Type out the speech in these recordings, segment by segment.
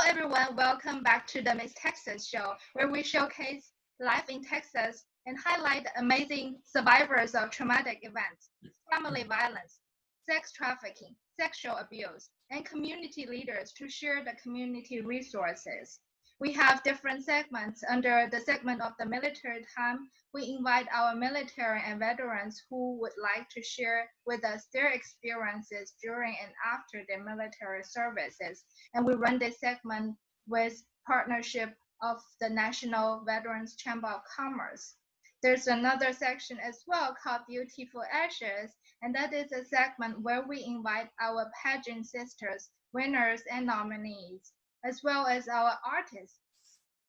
everyone, welcome back to the Miss Texas Show, where we showcase life in Texas and highlight the amazing survivors of traumatic events, family violence, sex trafficking, sexual abuse, and community leaders to share the community resources. We have different segments. Under the segment of the military time, we invite our military and veterans who would like to share with us their experiences during and after their military services. And we run this segment with partnership of the National Veterans Chamber of Commerce. There's another section as well called Beautiful Ashes, and that is a segment where we invite our pageant sisters, winners, and nominees, as well as our artists,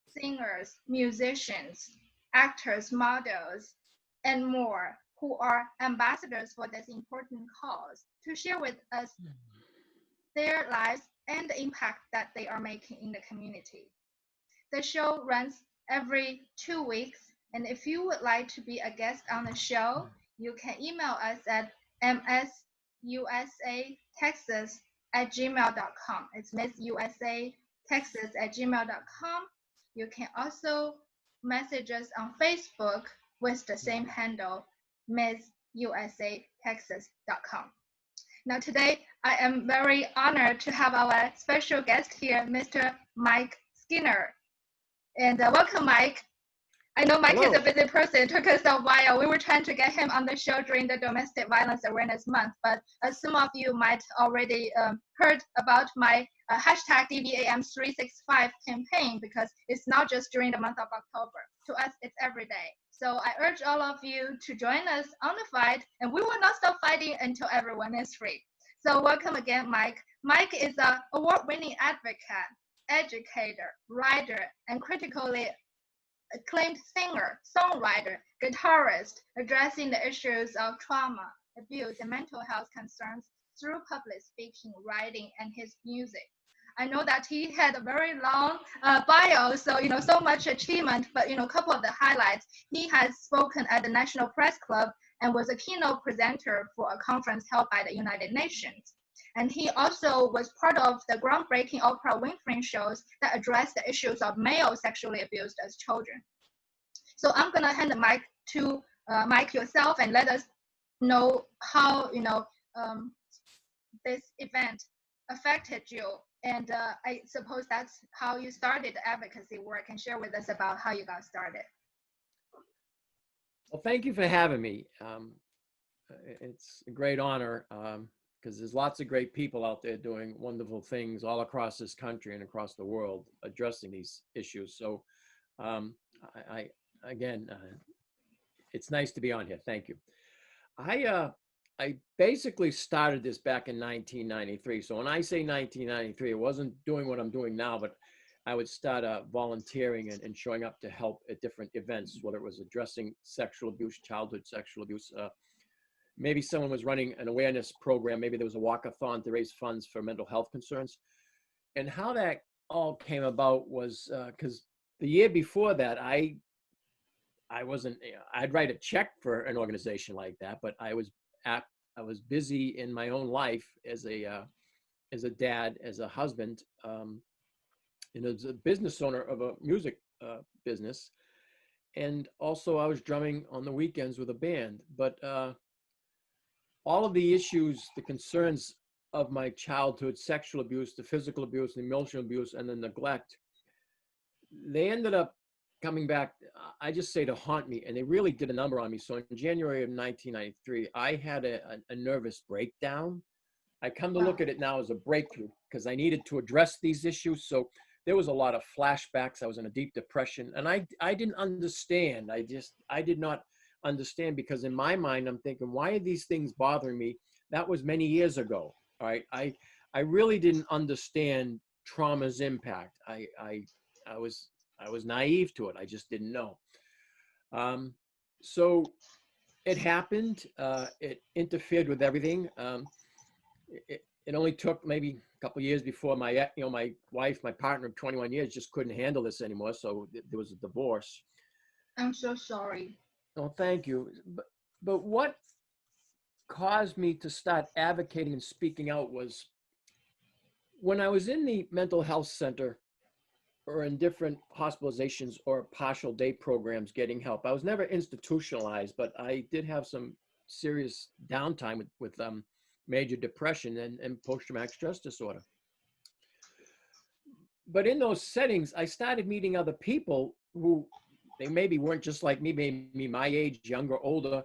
singers, musicians, actors, models, and more who are ambassadors for this important cause to share with us their lives and the impact that they are making in the community. The show runs every 2 weeks, and if you would like to be a guest on the show, you can email us at msusatexas@gmail.com. It's missusatexas@gmail.com. You can also message us on Facebook with the same handle, missusatexas.com. Now today, I am very honored to have our special guest here, Mr. Mike Skinner. And welcome, Mike. I know Mike is a busy person. It took us a while. We were trying to get him on the show during the Domestic Violence Awareness Month, but as some of you might already heard about my hashtag DVAM365 campaign, because it's not just during the month of October. To us, it's every day. So I urge all of you to join us on the fight, and we will not stop fighting until everyone is free. So welcome again, Mike. Mike is an award-winning advocate, educator, writer, and critically acclaimed singer, songwriter, guitarist, addressing the issues of trauma, abuse, and mental health concerns through public speaking, writing, and his music. I know that he had a very long bio, so so much achievement, but a couple of the highlights. He has spoken at the National Press Club and was a keynote presenter for a conference held by the United Nations. And he also was part of the groundbreaking Oprah Winfrey shows that address the issues of male sexually abused as children. So I'm gonna hand the mic to Mike yourself and let us know how this event affected you. And I suppose that's how you started the advocacy work, and share with us about how you got started. Well, thank you for having me. It's a great honor. Because there's lots of great people out there doing wonderful things all across this country and across the world addressing these issues. So again, it's nice to be on here. Thank you. I basically started this back in 1993. So when I say 1993, it wasn't doing what I'm doing now, but I would start volunteering and showing up to help at different events, whether it was addressing sexual abuse, childhood sexual abuse, maybe someone was running an awareness program. Maybe there was a walk-a-thon to raise funds for mental health concerns. And how that all came about was because the year before that, I wasn't, I'd write a check for an organization like that, but I was busy in my own life as a dad, as a husband, and as a business owner of a music business. And also I was drumming on the weekends with a band, but all of the issues, the concerns of my childhood, sexual abuse, the physical abuse, the emotional abuse, and the neglect, they ended up coming back, I just say, to haunt me, and they really did a number on me. So in January of 1993, I had a nervous breakdown. I come to look at it now as a breakthrough because I needed to address these issues. So there was a lot of flashbacks. I was in a deep depression, and I didn't understand. I did not understand, because in my mind I'm thinking, why are these things bothering me? That was many years ago. All right, I really didn't understand trauma's impact. I was naive to it. I just didn't know. So it happened. It interfered with everything. It only took maybe a couple of years before my wife, my partner of 21 years, just couldn't handle this anymore. So there was a divorce. I'm so sorry. Oh, thank you. But what caused me to start advocating and speaking out was when I was in the mental health center or in different hospitalizations or partial day programs getting help. I was never institutionalized, but I did have some serious downtime with major depression and post-traumatic stress disorder. But in those settings, I started meeting other people who they maybe weren't just like me, maybe my age, younger, older,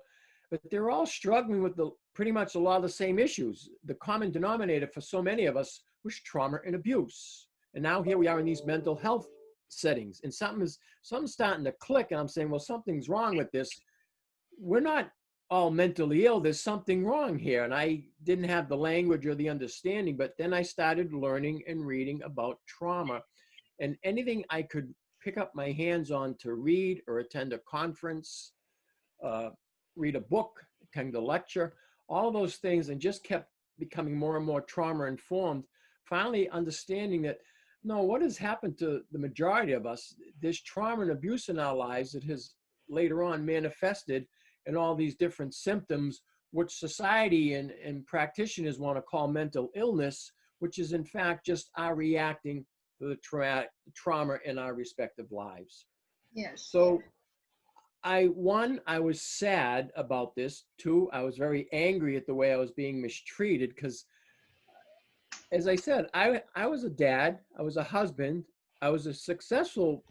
but they're all struggling with pretty much a lot of the same issues. The common denominator for so many of us was trauma and abuse. And now here we are in these mental health settings, and something's starting to click, and I'm saying, well, something's wrong with this. We're not all mentally ill. There's something wrong here. And I didn't have the language or the understanding, but then I started learning and reading about trauma, and anything I could pick up my hands on to read or attend a conference, read a book, attend a lecture, all those things, and just kept becoming more and more trauma informed, finally understanding that, no, what has happened to the majority of us, there's trauma and abuse in our lives that has later on manifested in all these different symptoms, which society and practitioners want to call mental illness, which is in fact just our reacting to the trauma in our respective lives. Yes. So I was sad about this. Two, I was very angry at the way I was being mistreated because, as I said, I was a dad, I was a husband, I was a successful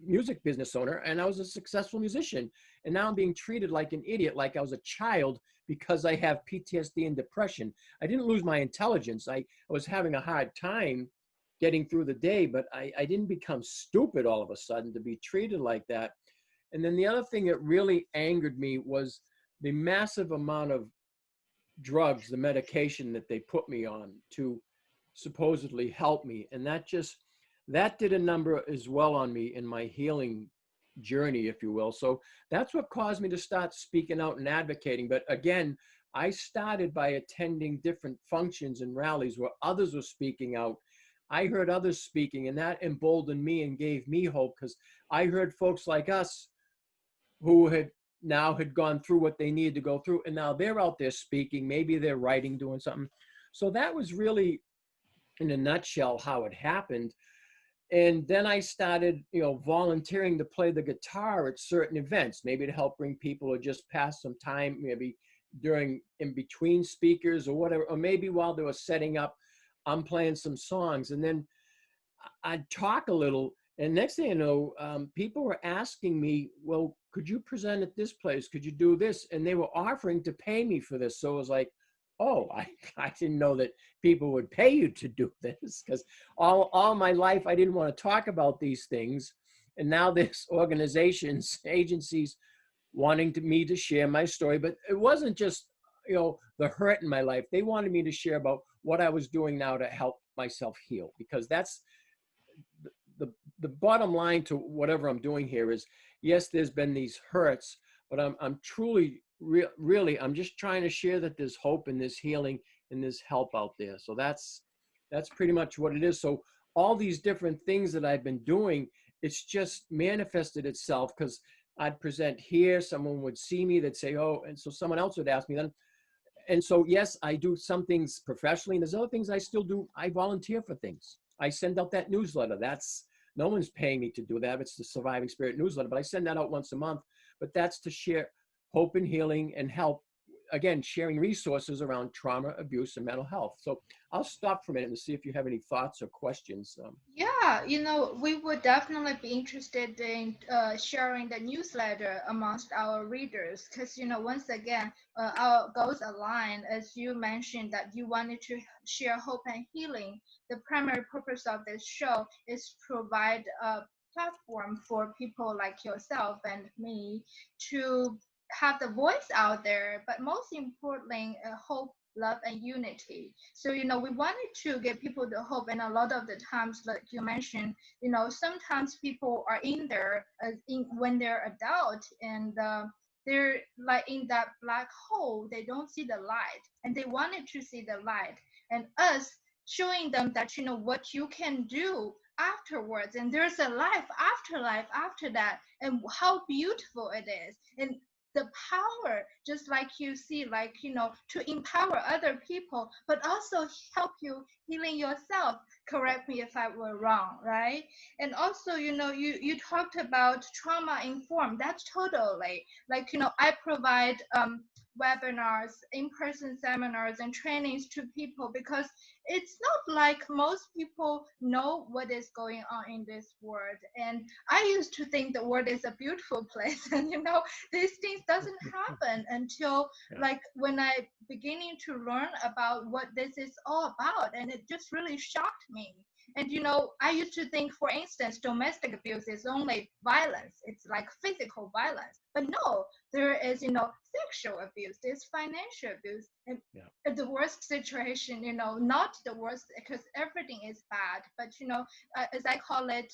music business owner, and I was a successful musician. And now I'm being treated like an idiot, like I was a child because I have PTSD and depression. I didn't lose my intelligence. I was having a hard time getting through the day, but I didn't become stupid all of a sudden to be treated like that. And then the other thing that really angered me was the massive amount of drugs, the medication that they put me on to supposedly help me. And that did a number as well on me in my healing journey, if you will. So that's what caused me to start speaking out and advocating. But again, I started by attending different functions and rallies where others were speaking out. I heard others speaking, and that emboldened me and gave me hope, because I heard folks like us who had gone through what they needed to go through, and now they're out there speaking. Maybe they're writing, doing something. So that was really, in a nutshell, how it happened. And then I started, volunteering to play the guitar at certain events, maybe to help bring people or just pass some time, maybe in between speakers or whatever, or maybe while they were setting up, I'm playing some songs. And then I'd talk a little, and next thing you know, people were asking me, well, could you present at this place? Could you do this? And they were offering to pay me for this. So it was like, oh, I didn't know that people would pay you to do this, because all my life I didn't want to talk about these things. And now there's organizations, agencies wanting me to share my story. But it wasn't just, the hurt in my life. They wanted me to share about what I was doing now to help myself heal, because that's the bottom line to whatever I'm doing here is, yes, there's been these hurts, but I'm truly, really, I'm just trying to share that there's hope and there's healing and there's help out there. So that's pretty much what it is. So all these different things that I've been doing, it's just manifested itself, because I'd present here, someone would see me, they'd say, oh, and so someone else would ask me then. And so, yes, I do some things professionally, and there's other things I still do. I volunteer for things. I send out that newsletter. No one's paying me to do that. It's the Surviving Spirit newsletter, but I send that out once a month. But that's to share hope and healing and help. Again, sharing resources around trauma, abuse, and mental health. So I'll stop for a minute and see if you have any thoughts or questions. Yeah, we would definitely be interested in sharing the newsletter amongst our readers, because, once again, our goals align. As you mentioned that you wanted to share hope and healing. The primary purpose of this show is provide a platform for people like yourself and me to have the voice out there, but most importantly, hope, love, and unity. So, we wanted to give people the hope. And a lot of the times, like you mentioned, sometimes people are in there when they're adult, and they're like in that black hole. They don't see the light, and they wanted to see the light. And us showing them that, what you can do afterwards, and there's a life after that, and how beautiful it is. And the power, just like you see, like, to empower other people, but also help you healing yourself. Correct me if I were wrong, right? And also, you talked about trauma informed. That's totally like, I provide webinars, in-person seminars, and trainings to people because it's not like most people know what is going on in this world. And I used to think the world is a beautiful place, and these things doesn't happen until like when I beginning to learn about what this is all about, and it just really shocked me. And I used to think, for instance, domestic abuse is only violence. It's like physical violence. But no, there is, sexual abuse, there's financial abuse. And the worst situation, not the worst because everything is bad, but as I call it,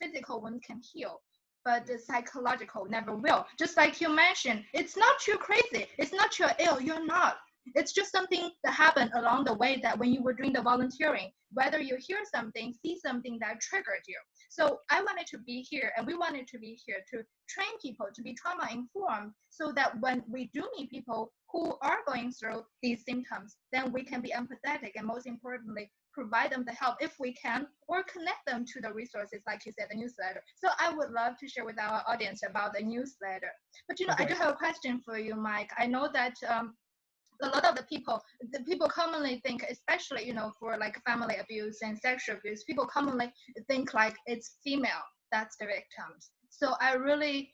physical one can heal, but the psychological never will. Just like you mentioned, it's not you're crazy, it's not you're ill, you're not. It's just something that happened along the way, that when you were doing the volunteering, whether you hear something, see something that triggered you. So I wanted to be here, and we wanted to be here to train people to be trauma informed, so that when we do meet people who are going through these symptoms, then we can be empathetic, and most importantly, provide them the help if we can, or connect them to the resources, like you said, the newsletter. So I would love to share with our audience about the newsletter. But I do have a question for you, Mike. I know that a lot of the people commonly think, especially for like family abuse and sexual abuse, people commonly think like it's female that's the victims. So I really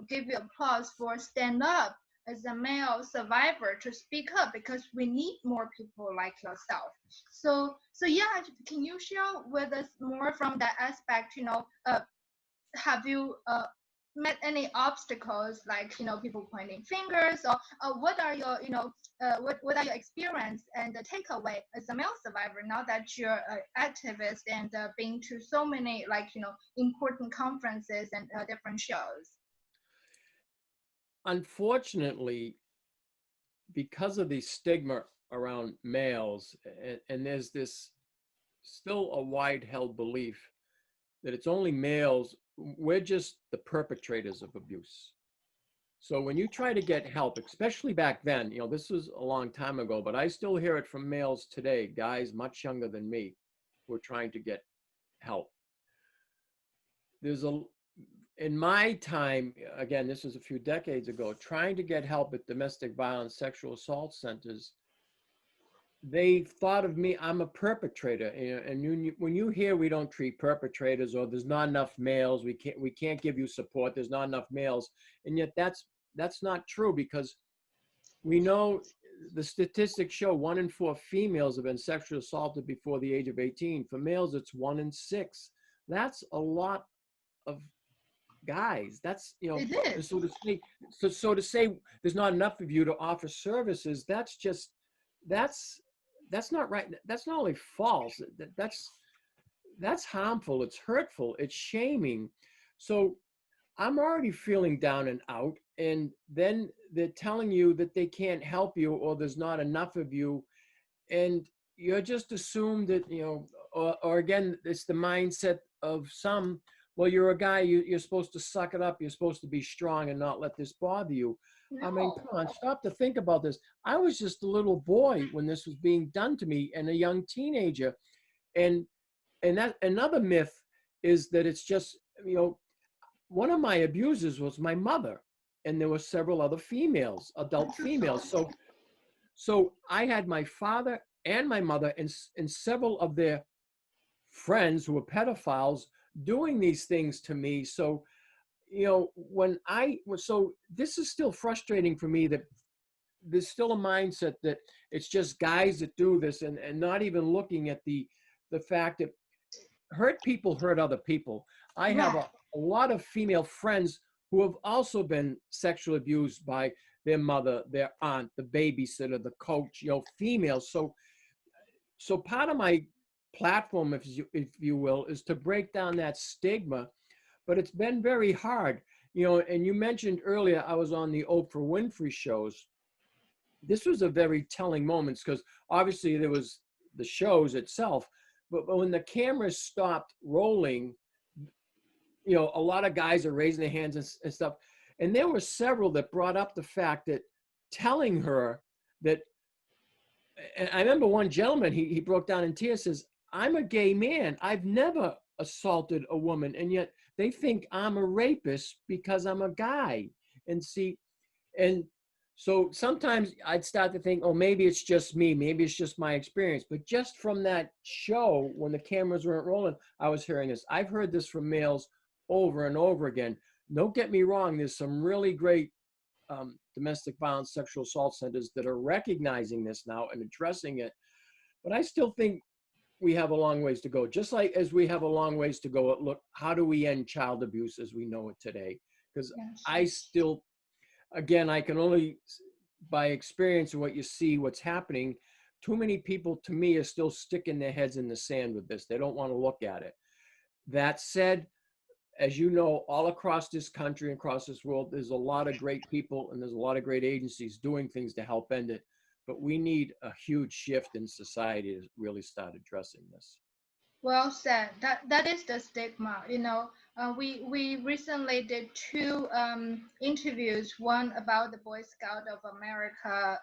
give you applause for stand up as a male survivor to speak up, because we need more people like yourself. So yeah, can you share with us more from that aspect? Have you met any obstacles, like people pointing fingers, or what are your what are your experience and the takeaway as a male survivor, now that you're an activist and been to so many important conferences and different shows? Unfortunately, because of the stigma around males, and there's this still a wide held belief that it's only males, we're just the perpetrators of abuse. So when you try to get help, especially back then, this was a long time ago, but I still hear it from males today, guys much younger than me, who are trying to get help. In my time, again, this was a few decades ago, trying to get help at domestic violence, sexual assault centers, they thought of me, I'm a perpetrator. And when you hear we don't treat perpetrators, or there's not enough males, we can't give you support, there's not enough males. And yet that's not true, because we know the statistics show 1 in 4 females have been sexually assaulted before the age of 18. For males, it's 1 in 6. That's a lot of guys. That's, so to say there's not enough of you to offer services, that's not right. That's not only false, that's harmful, it's hurtful, it's shaming. So I'm already feeling down and out, and then they're telling you that they can't help you, or there's not enough of you, and you're just assumed that, or again, it's the mindset of some, well, you're a guy, you're supposed to suck it up, you're supposed to be strong and not let this bother you. No. I mean, come on, stop to think about this. I was just a little boy when this was being done to me, and a young teenager. And that another myth is that it's just, one of my abusers was my mother, and there were several other females, adult females. So I had my father and my mother and several of their friends who were pedophiles doing these things to me. So so this is still frustrating for me, that there's still a mindset that it's just guys that do this, and not even looking at the fact that hurt people hurt other people. I have a lot of female friends who have also been sexually abused by their mother, their aunt, the babysitter, the coach, females. So part of my platform, if you will, is to break down that stigma. But it's been very hard, and you mentioned earlier I was on the Oprah Winfrey shows. This was a very telling moment, because obviously there was the shows itself, but when the cameras stopped rolling, a lot of guys are raising their hands and stuff. And there were several that brought up the fact that telling her that, and I remember one gentleman, he broke down in tears, says, I'm a gay man. I've never assaulted a woman. And yet they think I'm a rapist because I'm a guy. And see, and so sometimes I'd start to think, oh, maybe it's just me. Maybe it's just my experience. But just from that show, when the cameras weren't rolling, I was hearing this. I've heard this from males over and over again. Don't get me wrong. There's some really great domestic violence, sexual assault centers that are recognizing this now and addressing it. But I still think we have a long ways to go. Just like as we have a long ways to go at, look, how do we end child abuse as we know it today? Because Yes. I still, again, I can only, by experience of what you see, what's happening, too many people, to me, are still sticking their heads in the sand with this. They don't want to look at it. That said, as you know, all across this country and across this world, there's a lot of great people and there's a lot of great agencies doing things to help end it. But we need a huge shift in society to really start addressing this. Well said. That is the stigma. We recently did two interviews. One about the Boy Scout of America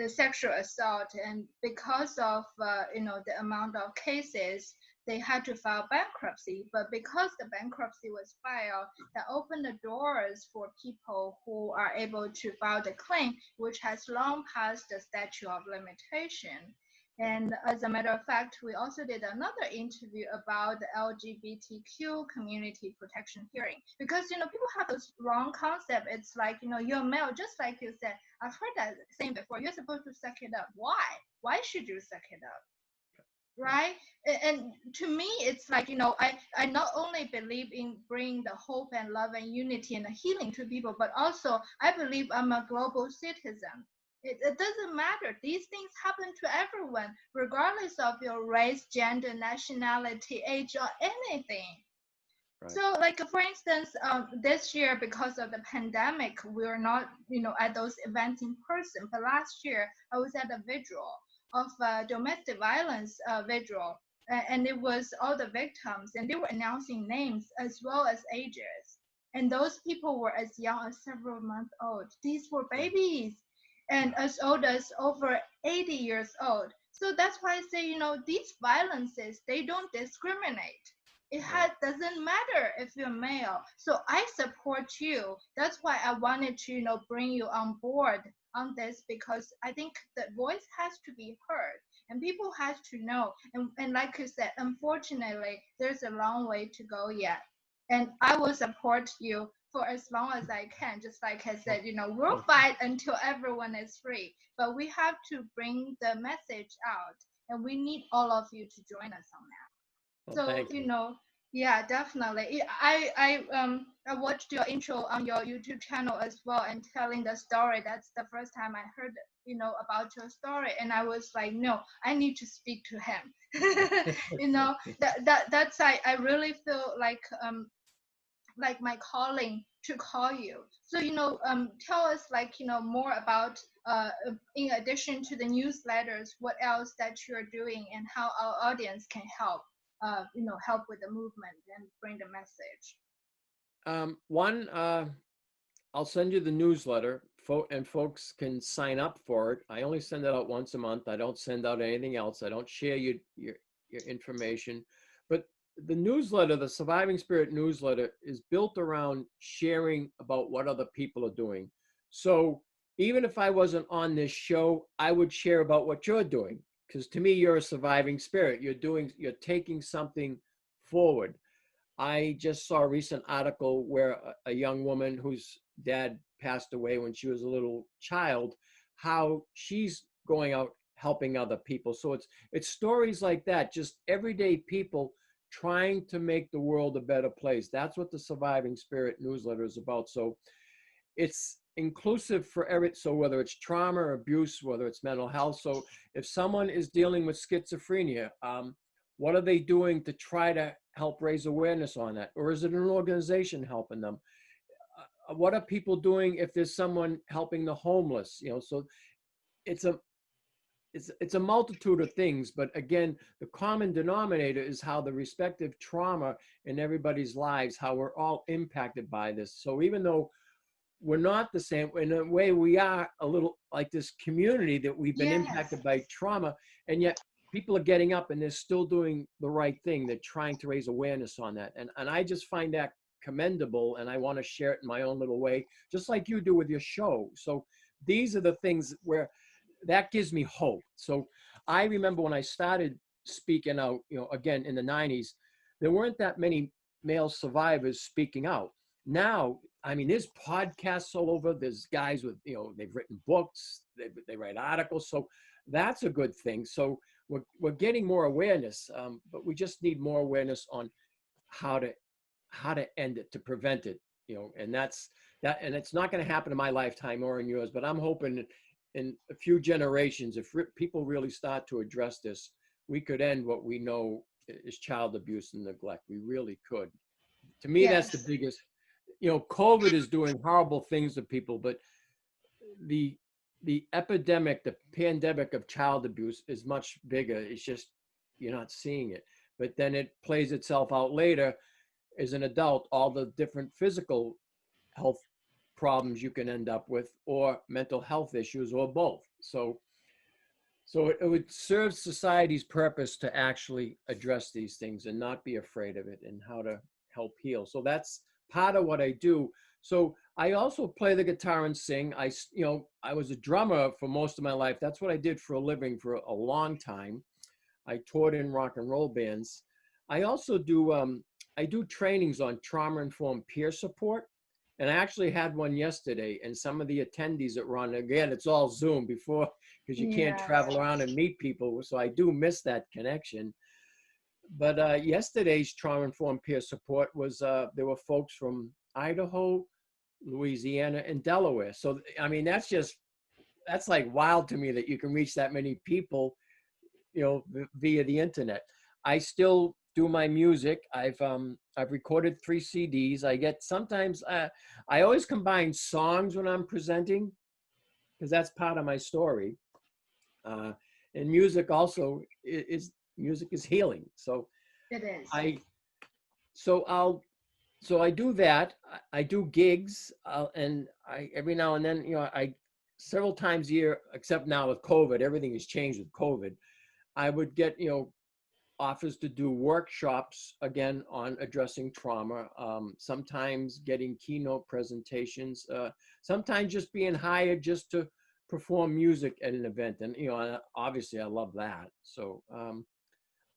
sexual assault, and because of the amount of cases, they had to file bankruptcy. But because the bankruptcy was filed, that opened the doors for people who are able to file the claim, which has long passed the statute of limitation. And as a matter of fact, we also did another interview about the LGBTQ community protection hearing, because people have this wrong concept. It's like, you're male, just like you said. I've heard that saying before. You're supposed to suck it up. Why? Why should you suck it up? Right? And to me, it's like, I not only believe in bringing the hope and love and unity and the healing to people, but also I believe I'm a global citizen. It doesn't matter. These things happen to everyone, regardless of your race, gender, nationality, age, or anything. Right. So, like for instance, this year because of the pandemic, we were not, at those events in person. But last year, I was at a vigil of domestic violence vigil, and it was all the victims, and they were announcing names as well as ages, and those people were as young as several months old. These were babies, and as old as over 80 years old. So that's why I say, these violences, they don't discriminate. Doesn't matter if you're male. So I support you. That's why I wanted to, bring you on board on this, because I think the voice has to be heard and people has to know. And like you said, unfortunately, there's a long way to go yet. And I will support you for as long as I can. Just like I said, we'll fight until everyone is free. But we have to bring the message out, and we need all of you to join us on that. Well, So, yeah, definitely. I watched your intro on your YouTube channel as well, and telling the story. That's the first time I heard, about your story, and I was like, no, I need to speak to him. That's I really feel like my calling to call you. So, tell us more about in addition to the newsletters, what else that you're doing and how our audience can help with the movement and bring the message. One, I'll send you the newsletter, and folks can sign up for it. I only send it out once a month. I don't send out anything else. I don't share your information. But the newsletter, the Surviving Spirit newsletter, is built around sharing about what other people are doing. So even if I wasn't on this show, I would share about what you're doing, because to me, you're a surviving spirit. You're taking something forward. I just saw a recent article where a young woman whose dad passed away when she was a little child, how she's going out helping other people. So it's stories like that, just everyday people trying to make the world a better place. That's what the Surviving Spirit newsletter is about. So it's inclusive for so whether it's trauma or abuse, whether it's mental health. So if someone is dealing with schizophrenia, what are they doing to try to help raise awareness on that? Or is it an organization helping them? What are people doing if there's someone helping the homeless? So it's a multitude of things, but again, the common denominator is how the respective trauma in everybody's lives, how we're all impacted by this. So even though we're not the same. In a way, we are a little like this community that we've been Yes. impacted by trauma, and yet people are getting up and they're still doing the right thing. They're trying to raise awareness on that. And I just find that commendable, and I want to share it in my own little way, just like you do with your show. So these are the things where that gives me hope. So I remember when I started speaking out, again in the 90s, there weren't that many male survivors speaking out. Now, I mean, there's podcasts all over. There's guys with, they've written books, they write articles. So that's a good thing. So we're getting more awareness, but we just need more awareness on how to end it, to prevent it, and that's that. And it's not going to happen in my lifetime or in yours, but I'm hoping in a few generations, if people really start to address this, we could end what we know is child abuse and neglect. We really could. To me, that's the Yes. biggest. COVID is doing horrible things to people, but the epidemic, the pandemic of child abuse is much bigger. It's just you're not seeing it, but then it plays itself out later as an adult, all the different physical health problems you can end up with, or mental health issues, or both. So it would serve society's purpose to actually address these things and not be afraid of it, and how to help heal. So that's part of what I do. So I also play the guitar and sing. I was a drummer for most of my life. That's what I did for a living for a long time. I toured in rock and roll bands. I also do I do trainings on trauma-informed peer support. And I actually had one yesterday, and some of the attendees that run, again, it's all Zoom before, because you can't Yes. travel around and meet people. So I do miss that connection. But yesterday's trauma-informed peer support was, there were folks from Idaho, Louisiana, and Delaware. So, I mean, that's like wild to me that you can reach that many people, via the internet. I still do my music. I've recorded 3 CDs. I get sometimes I always combine songs when I'm presenting, because that's part of my story. Uh, and music also is music is healing. So It is. I so I'll so I do that. I do gigs, and I every now and then, I several times a year, except now with COVID, everything has changed with COVID. I would get, offers to do workshops again on addressing trauma, sometimes getting keynote presentations, sometimes just being hired just to perform music at an event. And, obviously I love that. So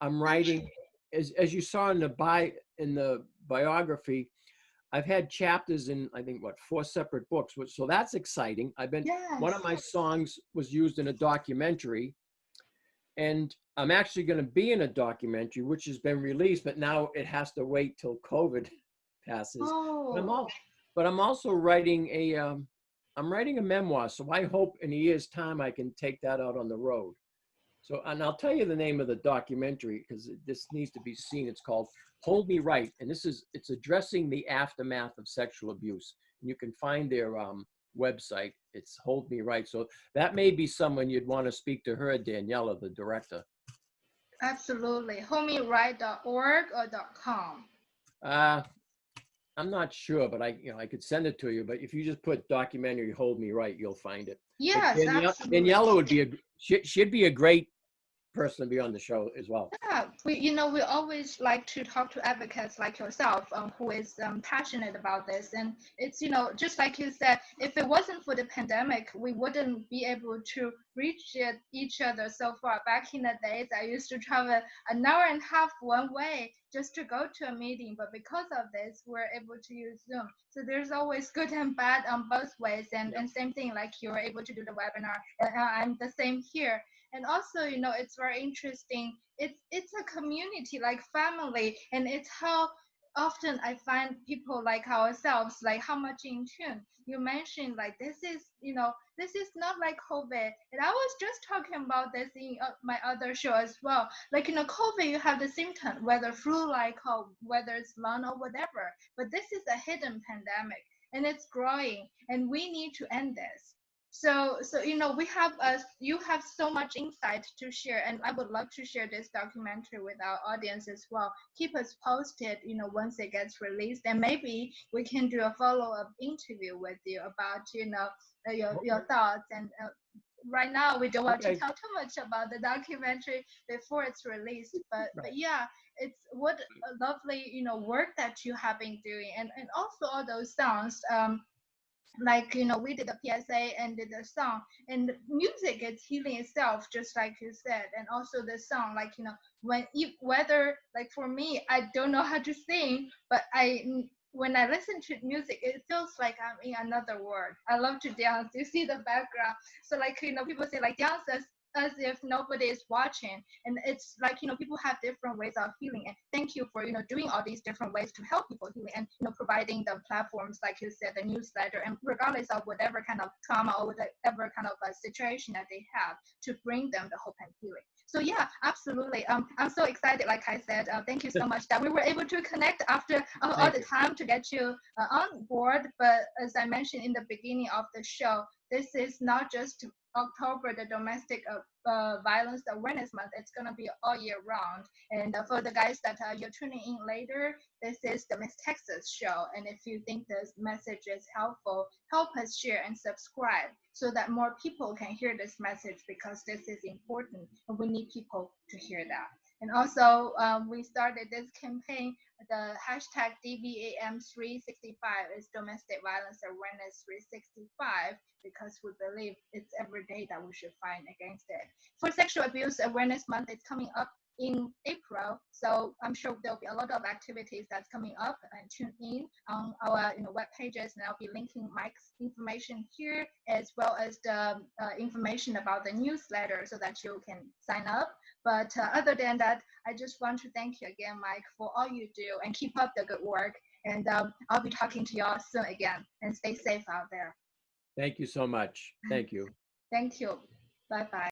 I'm writing, as you saw in the biography, I've had chapters in, I think, 4 separate books, so that's exciting. One Yes. of my songs was used in a documentary, and I'm actually going to be in a documentary which has been released, but now it has to wait till COVID passes. But Oh. I'm also writing I'm writing a memoir. So I hope in a year's time I can take that out on the road. So, and I'll tell you the name of the documentary, because this needs to be seen. It's called Hold Me Right, and it's addressing the aftermath of sexual abuse. And you can find their website. It's Hold Me Right. So that may be someone you'd want to speak to her, Daniela, the director. Absolutely. homewrite.org or .com. I'm not sure, but I could send it to you. But if you just put documentary Hold Me Right, you'll find it. But Yes, absolutely. Daniela would be she'd be a great person to be on the show as well. Yeah, we always like to talk to advocates like yourself, who is passionate about this. And it's, just like you said, if it wasn't for the pandemic, we wouldn't be able to reach each other so far. Back in the days, I used to travel an hour and a half one way just to go to a meeting. But because of this, we're able to use Zoom. So there's always good and bad on both ways. And same thing, like you're able to do the webinar. I'm the same here. And also, it's very interesting. It's a community, like family, and it's how often I find people like ourselves, like how much in tune. You mentioned like this is not like COVID, and I was just talking about this in my other show as well. Like COVID, you have the symptom, whether flu-like or whether it's lung or whatever. But this is a hidden pandemic, and it's growing, and we need to end this. So we have you have so much insight to share, and I would love to share this documentary with our audience as well. Keep us posted, once it gets released, and maybe we can do a follow-up interview with you about your thoughts. And right now we don't want to Okay. tell too much about the documentary before it's released, but Right. yeah, it's what a lovely work that you have been doing, and also all those songs. Like we did the PSA and did the song, and music is healing itself, just like you said. And also the song, like whether, like, for me, I don't know how to sing, but when I listen to music, it feels like I'm in another world. I love to dance. You see the background. So like people say like dance as if nobody is watching, and it's like people have different ways of healing. And thank you for doing all these different ways to help people healing, and providing the platforms, like you said, the newsletter, and regardless of whatever kind of trauma or whatever kind of situation that they have, to bring them the hope and healing. So yeah, absolutely. I'm so excited. Like I said, thank you so much that we were able to connect after all Thank the you. time to get you on board. But as I mentioned in the beginning of the show, this is not just October, the domestic violence awareness month. It's gonna be all year round. And for the guys that you're tuning in later, this is the Miss Texas show. And if you think this message is helpful, help us share and subscribe so that more people can hear this message, because this is important and we need people to hear that. And also, we started this campaign. The hashtag DVAM365 is Domestic Violence Awareness 365, because we believe it's every day that we should fight against it. For Sexual Abuse Awareness Month, it's coming up in April, so I'm sure there'll be a lot of activities that's coming up. And tune in on our web pages, and I'll be linking Mike's information here, as well as the information about the newsletter, so that you can sign up. But other than that, I just want to thank you again, Mike, for all you do, and keep up the good work. And I'll be talking to y'all soon again. And stay safe out there. Thank you so much. Thank you. Thank you. Bye bye.